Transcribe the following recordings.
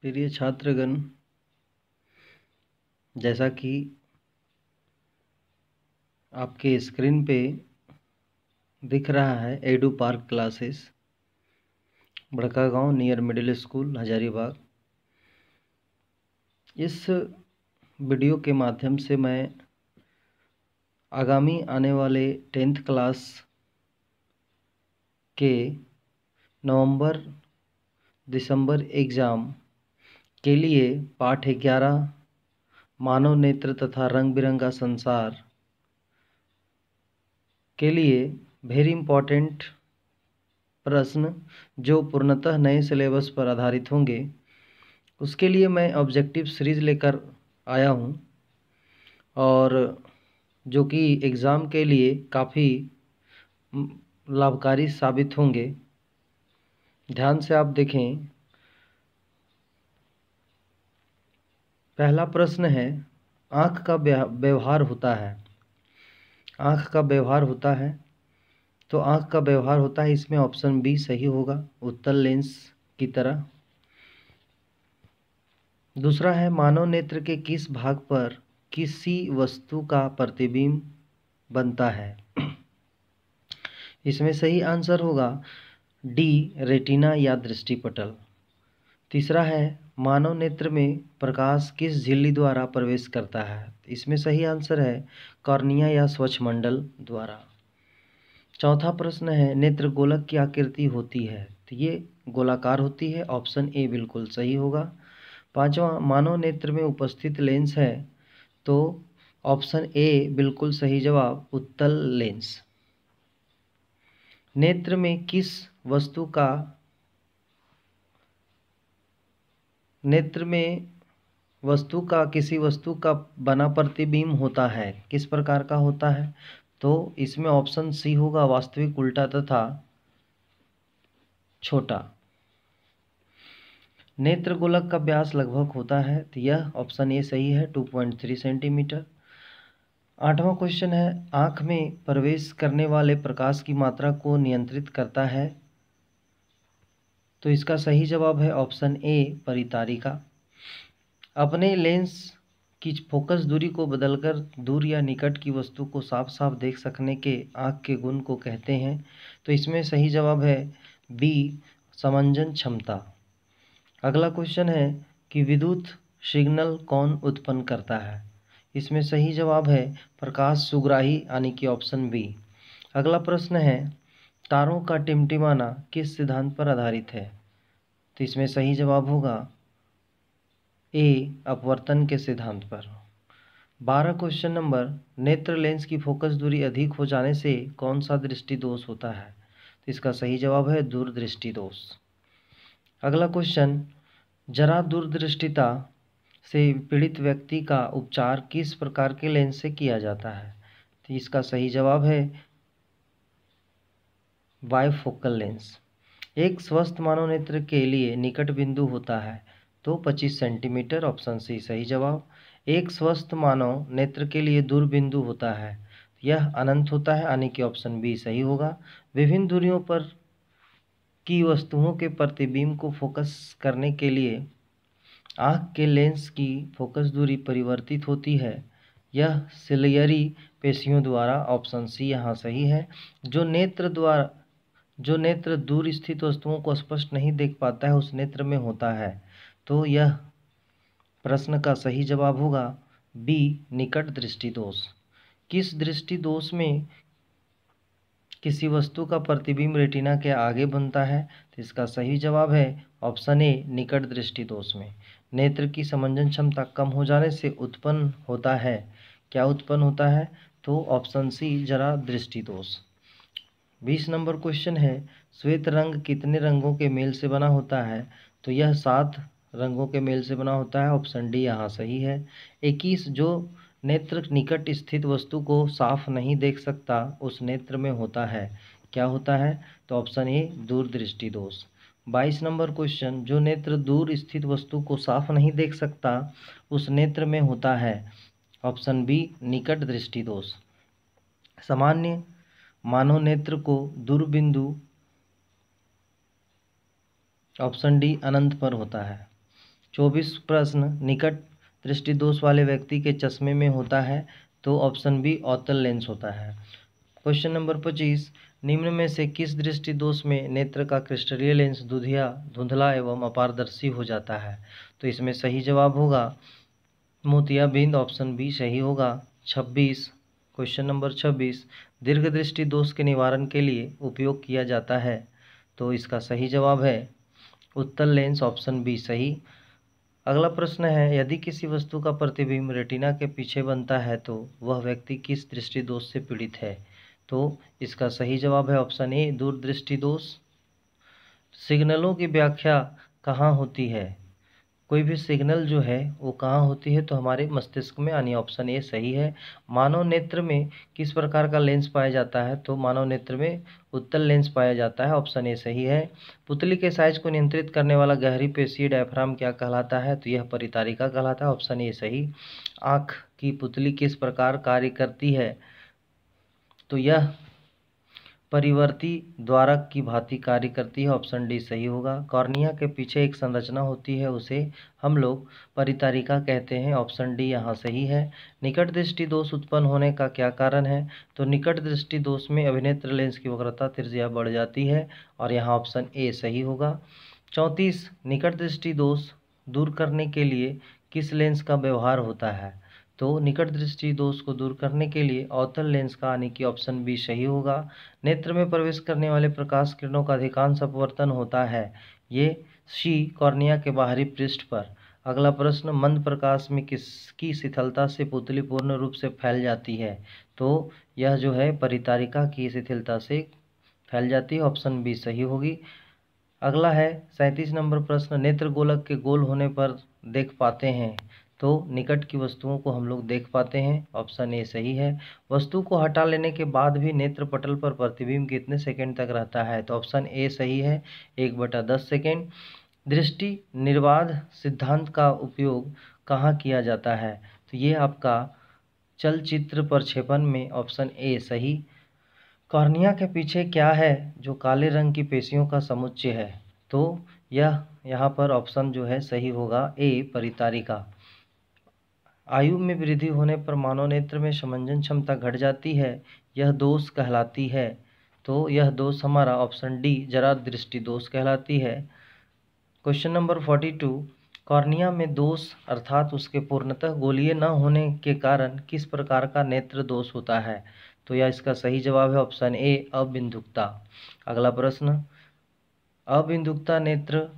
प्रिय छात्रगण, जैसा कि आपके स्क्रीन पे दिख रहा है, edu park classes, Barkagaon near middle school Hazaribagh. इस वीडियो के माध्यम से मैं आगामी आने वाले 10th क्लास के नवंबर दिसंबर एग्ज़ाम के लिए पाठ 11 मानव नेत्र तथा रंग बिरंगा संसार के लिए वेरी इम्पोर्टेंट प्रश्न जो पूर्णतः नए सिलेबस पर आधारित होंगे, उसके लिए मैं ऑब्जेक्टिव सीरीज़ लेकर आया हूं और जो कि एग्ज़ाम के लिए काफ़ी लाभकारी साबित होंगे। ध्यान से आप देखें। पहला प्रश्न है, आँख का व्यवहार होता है। आँख का व्यवहार होता है, तो आँख का व्यवहार होता है, इसमें ऑप्शन बी सही होगा, उत्तल लेंस की तरह। दूसरा है, मानव नेत्र के किस भाग पर किसी वस्तु का प्रतिबिंब बनता है। इसमें सही आंसर होगा डी, रेटिना या दृष्टिपटल। तीसरा है, मानव नेत्र में प्रकाश किस झिल्ली द्वारा प्रवेश करता है। इसमें सही आंसर है कॉर्निया या स्वच्छमंडल द्वारा। चौथा प्रश्न है, नेत्र गोलक की आकृति होती है, तो ये गोलाकार होती है, ऑप्शन ए बिल्कुल सही होगा। पांचवा, मानव नेत्र में उपस्थित लेंस है, तो ऑप्शन ए बिल्कुल सही जवाब, उत्तल लेंस। नेत्र में किसी वस्तु का बना प्रतिबिंब होता है, किस प्रकार का होता है, तो इसमें ऑप्शन सी होगा, वास्तविक, उल्टा तथा छोटा। नेत्र गोलक का व्यास लगभग होता है, तो यह ऑप्शन ए सही है, 2.3 सेंटीमीटर। आठवां क्वेश्चन है, आँख में प्रवेश करने वाले प्रकाश की मात्रा को नियंत्रित करता है, तो इसका सही जवाब है ऑप्शन ए, परितारिका। अपने लेंस की फोकस दूरी को बदलकर दूर या निकट की वस्तु को साफ साफ देख सकने के आँख के गुण को कहते हैं, तो इसमें सही जवाब है बी, समंजन क्षमता। अगला क्वेश्चन है कि विद्युत सिग्नल कौन उत्पन्न करता है। इसमें सही जवाब है प्रकाश सुग्राही, यानी कि ऑप्शन बी। अगला प्रश्न है, तारों का टिमटिमाना किस सिद्धांत पर आधारित है, तो इसमें सही जवाब होगा ए, अपवर्तन के सिद्धांत पर। 12 क्वेश्चन नंबर, नेत्र लेंस की फोकस दूरी अधिक हो जाने से कौन सा दृष्टि दोष होता है, तो इसका सही जवाब है दूरदृष्टि दोष। अगला क्वेश्चन, जरा दूरदृष्टिता से पीड़ित व्यक्ति का उपचार किस प्रकार के लेंस से किया जाता है, तो इसका सही जवाब है बायफोकल लेंस। एक स्वस्थ मानव नेत्र के लिए निकट बिंदु होता है, तो 25 सेंटीमीटर, ऑप्शन सी सही जवाब। एक स्वस्थ मानव नेत्र के लिए दूर बिंदु होता है, यह अनंत होता है, यानी कि ऑप्शन बी सही होगा। विभिन्न दूरियों पर की वस्तुओं के प्रतिबिंब को फोकस करने के लिए आँख के लेंस की फोकस दूरी परिवर्तित होती है, यह सिलियरी पेशियों द्वारा, ऑप्शन सी यहाँ सही है। जो नेत्र दूर स्थित वस्तुओं को स्पष्ट नहीं देख पाता है, उस नेत्र में होता है, तो यह प्रश्न का सही जवाब होगा बी, निकट दृष्टि दोष। किस दृष्टि दोष में किसी वस्तु का प्रतिबिंब रेटिना के आगे बनता है, तो इसका सही जवाब है ऑप्शन ए, निकट दृष्टि दोष में नेत्र की समंजन क्षमता कम हो जाने से उत्पन्न होता है। क्या उत्पन्न होता है, तो ऑप्शन सी, जरा दृष्टि दोष। 20 नंबर क्वेश्चन है, श्वेत रंग कितने रंगों के मेल से बना होता है, तो यह 7 रंगों के मेल से बना होता है, ऑप्शन डी यहाँ सही है। 21, जो नेत्र निकट स्थित वस्तु को साफ नहीं देख सकता, उस नेत्र में होता है, क्या होता है, तो ऑप्शन ए, दूरदृष्टि दोष। 22 नंबर क्वेश्चन, जो नेत्र दूर स्थित वस्तु को साफ नहीं देख सकता, उस नेत्र में होता है, ऑप्शन बी, निकट दृष्टि दोष। सामान्य मानव नेत्र को दूर बिंदु, ऑप्शन डी, अनंत पर होता है। 24 प्रश्न निकट दृष्टि दोष वाले व्यक्ति के चश्मे में होता है, तो ऑप्शन बी अवतल लेंस होता है। क्वेश्चन नंबर 25, निम्न में से किस दृष्टि दोष में नेत्र का क्रिस्टलीय लेंस दुधिया, धुंधला एवं अपारदर्शी हो जाता है? तो इसमें सही जवाब होगा मोतियाबिंद, ऑप्शन बी सही होगा। 26, क्वेश्चन नंबर 26, दीर्घ दृष्टि दोष के निवारण के लिए उपयोग किया जाता है, तो इसका सही जवाब है उत्तल लेंस, ऑप्शन बी सही। अगला प्रश्न है, यदि किसी वस्तु का प्रतिबिंब रेटिना के पीछे बनता है तो वह व्यक्ति किस दृष्टि दोष से पीड़ित है? तो इसका सही जवाब है ऑप्शन ए दूरदृष्टि दोष। सिग्नलों की व्याख्या कहाँ होती है? कोई भी सिग्नल जो है वो कहाँ होती है? तो हमारे मस्तिष्क में, यानी ऑप्शन ए सही है। मानव नेत्र में किस प्रकार का लेंस पाया जाता है? तो मानव नेत्र में उत्तल लेंस पाया जाता है, ऑप्शन ए सही है। पुतली के साइज को नियंत्रित करने वाला गहरी पेशीय डायफ्राम क्या कहलाता है? तो यह परितारिका कहलाता है, ऑप्शन ए सही। आँख की पुतली किस प्रकार कार्य करती है? तो यह परिवर्ती द्वारक की भांति कार्य करती है, ऑप्शन डी सही होगा। कॉर्निया के पीछे एक संरचना होती है, उसे हम लोग परितारिका कहते हैं, ऑप्शन डी यहाँ सही है। निकट दृष्टि दोष उत्पन्न होने का क्या कारण है? तो निकट दृष्टि दोष में अभिनेत्र लेंस की वक्रता त्रिज्या बढ़ जाती है, और यहाँ ऑप्शन ए सही होगा। 34, निकट दृष्टि दोष दूर करने के लिए किस लेंस का व्यवहार होता है? तो निकट दृष्टि दोष को दूर करने के लिए अवतल लेंस का, यानी कि ऑप्शन बी सही होगा। नेत्र में प्रवेश करने वाले प्रकाश किरणों का अधिकांश अपवर्तन होता है, ये सी कॉर्निया के बाहरी पृष्ठ पर। अगला प्रश्न, मंद प्रकाश में किसकी शिथिलता से पुतली पूर्ण रूप से फैल जाती है? तो यह जो है परितारिका की शिथिलता से फैल जाती है, ऑप्शन बी सही होगी। अगला है 37 नंबर प्रश्न, नेत्र गोलक के गोल होने पर देख पाते हैं, तो निकट की वस्तुओं को हम लोग देख पाते हैं, ऑप्शन ए सही है। वस्तु को हटा लेने के बाद भी नेत्र पटल पर प्रतिबिंब कितने सेकंड तक रहता है? तो ऑप्शन ए सही है, 1/10 सेकेंड। दृष्टि निर्बाध सिद्धांत का उपयोग कहाँ किया जाता है? तो ये आपका चलचित्र प्रक्षेपण में, ऑप्शन ए सही। कॉर्निया के पीछे क्या है जो काले रंग की पेशियों का समुच्चय है? तो यह यहाँ पर ऑप्शन जो है सही होगा ए परितारिका। आयु में वृद्धि होने पर मानव नेत्र में समंजन क्षमता घट जाती है, यह दोष कहलाती है, तो यह दोष हमारा ऑप्शन डी जरा दृष्टि दोष कहलाती है। क्वेश्चन नंबर 42, कॉर्निया में दोष अर्थात उसके पूर्णतः गोलीय न होने के कारण किस प्रकार का नेत्र दोष होता है? तो यह इसका सही जवाब है ऑप्शन ए अबिंदुकता। अगला प्रश्न, अबिंदुकता नेत्र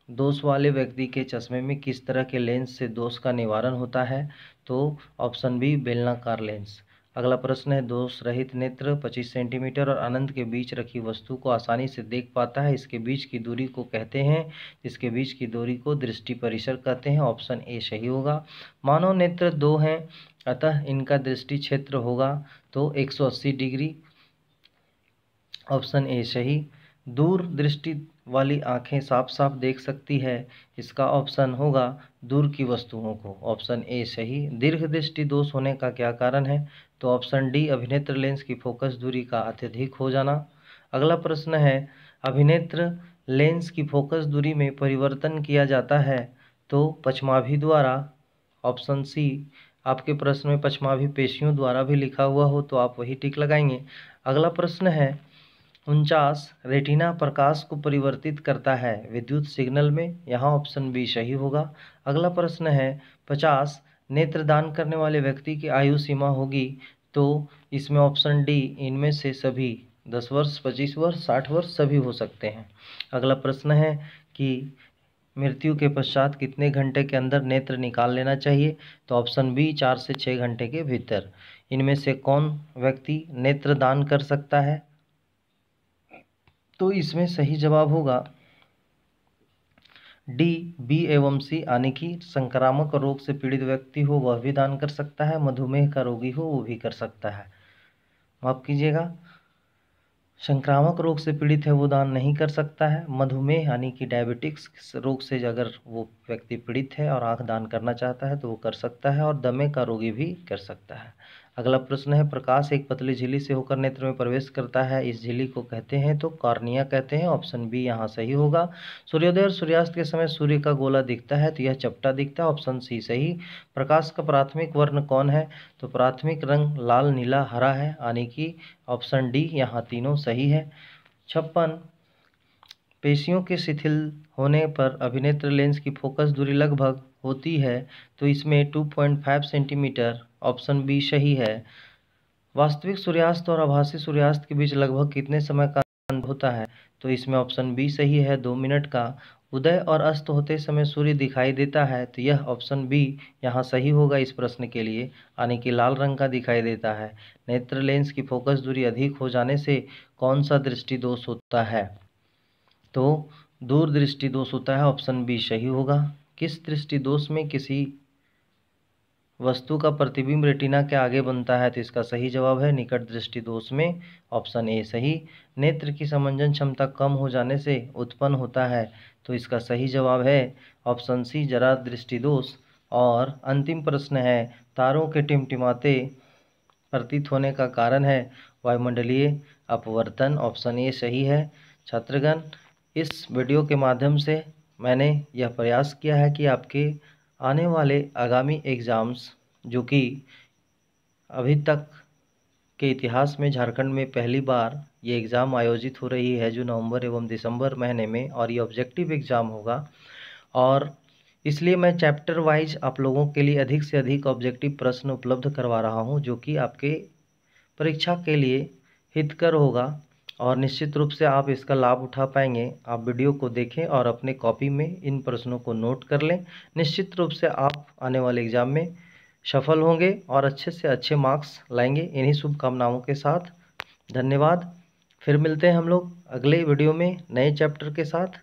दोष वाले व्यक्ति के चश्मे में किस तरह के लेंस से दोष का निवारण होता है? तो ऑप्शन बी बेलनाकार लेंस। अगला प्रश्न है, दोष रहित नेत्र 25 सेंटीमीटर और अनंत के बीच रखी वस्तु को आसानी से देख पाता है, इसके बीच की दूरी को कहते हैं, इसके बीच की दूरी को दृष्टि परिसर कहते हैं, ऑप्शन ए सही होगा। मानव नेत्र दो हैं, अतः इनका दृष्टि क्षेत्र होगा तो 180 डिग्री, ऑप्शन ए सही। दूर दृष्टि वाली आंखें साफ साफ देख सकती है, इसका ऑप्शन होगा दूर की वस्तुओं को, ऑप्शन ए सही। दीर्घ दृष्टि दोष होने का क्या कारण है? तो ऑप्शन डी अभिनेत्र लेंस की फोकस दूरी का अत्यधिक हो जाना। अगला प्रश्न है, अभिनेत्र लेंस की फोकस दूरी में परिवर्तन किया जाता है तो पश्चमाभि द्वारा, ऑप्शन सी। आपके प्रश्न में पश्चमाभि पेशियों द्वारा भी लिखा हुआ हो तो आप वही टिक लगाएंगे। अगला प्रश्न है 49, रेटिना प्रकाश को परिवर्तित करता है विद्युत सिग्नल में, यहाँ ऑप्शन बी सही होगा। अगला प्रश्न है 50, नेत्रदान करने वाले व्यक्ति की आयु सीमा होगी, तो इसमें ऑप्शन डी इनमें से सभी 10 वर्ष, 25 वर्ष, 60 वर्ष सभी हो सकते हैं। अगला प्रश्न है कि मृत्यु के पश्चात कितने घंटे के अंदर नेत्र निकाल लेना चाहिए? तो ऑप्शन बी 4 से 6 घंटे के भीतर। इनमें से कौन व्यक्ति नेत्रदान कर सकता है? तो इसमें सही जवाब होगा डी बी एवं सी, यानी कि संक्रामक रोग से पीड़ित व्यक्ति हो वह भी दान कर सकता है, मधुमेह का रोगी हो वो भी कर सकता है। माफ कीजिएगा, संक्रामक रोग से पीड़ित है वो दान नहीं कर सकता है। मधुमेह यानी कि डायबिटिक्स रोग से अगर वो व्यक्ति पीड़ित है और आंख दान करना चाहता है तो वो कर सकता है, और दमे का रोगी भी कर सकता है। अगला प्रश्न है, प्रकाश एक पतली झिल्ली से होकर नेत्र में प्रवेश करता है, इस झिल्ली को कहते हैं, तो कॉर्निया कहते हैं। ऑप्शन बी यहाँ सही होगा। सूर्योदय और सूर्यास्त के समय सूर्य का गोला दिखता है, तो यह चपटा दिखता है। ऑप्शन सी सही। प्रकाश का प्राथमिक वर्ण कौन है, तो प्राथमिक रंग लाल, नीला, हरा है, यानी कि ऑप्शन डी यहाँ तीनों सही है। 56, पेशियों के शिथिल होने पर अभिनेत्र लेंस की फोकस दूरी लगभग होती है, तो इसमें 2.5 सेंटीमीटर। ऑप्शन बी सही है। वास्तविक सूर्यास्त और आभासी सूर्यास्त के बीच लगभग कितने समय का अंतर होता है, तो इसमें ऑप्शन बी सही है, 2 मिनट का। उदय और अस्त होते समय सूर्य दिखाई देता है, तो यह ऑप्शन बी यहाँ सही होगा इस प्रश्न के लिए, यानी कि लाल रंग का दिखाई देता है। नेत्र लेंस की फोकस दूरी अधिक हो जाने से कौन सा दृष्टि दोष होता है, तो दूरदृष्टि दोष होता है। ऑप्शन बी सही होगा। किस दृष्टि दोष में किसी वस्तु का प्रतिबिंब रेटिना के आगे बनता है, तो इसका सही जवाब है निकट दृष्टि दोष में। ऑप्शन ए सही। नेत्र की समंजन क्षमता कम हो जाने से उत्पन्न होता है, तो इसका सही जवाब है ऑप्शन सी जरा दृष्टि दोष। और अंतिम प्रश्न है, तारों के टिमटिमाते प्रतीत होने का कारण है वायुमंडलीय अपवर्तन। ऑप्शन ए सही है। छात्रगण, इस वीडियो के माध्यम से मैंने यह प्रयास किया है कि आपके आने वाले आगामी एग्ज़ाम्स, जो कि अभी तक के इतिहास में झारखंड में पहली बार ये एग्ज़ाम आयोजित हो रही है, जो नवंबर एवं दिसंबर महीने में, और ये ऑब्जेक्टिव एग्ज़ाम होगा, और इसलिए मैं चैप्टर वाइज आप लोगों के लिए अधिक से अधिक ऑब्जेक्टिव प्रश्न उपलब्ध करवा रहा हूं, जो कि आपके परीक्षा के लिए हितकर होगा, और निश्चित रूप से आप इसका लाभ उठा पाएंगे। आप वीडियो को देखें और अपने कॉपी में इन प्रश्नों को नोट कर लें। निश्चित रूप से आप आने वाले एग्ज़ाम में सफल होंगे और अच्छे से अच्छे मार्क्स लाएंगे। इन्हीं शुभकामनाओं के साथ धन्यवाद। फिर मिलते हैं हम लोग अगले वीडियो में नए चैप्टर के साथ।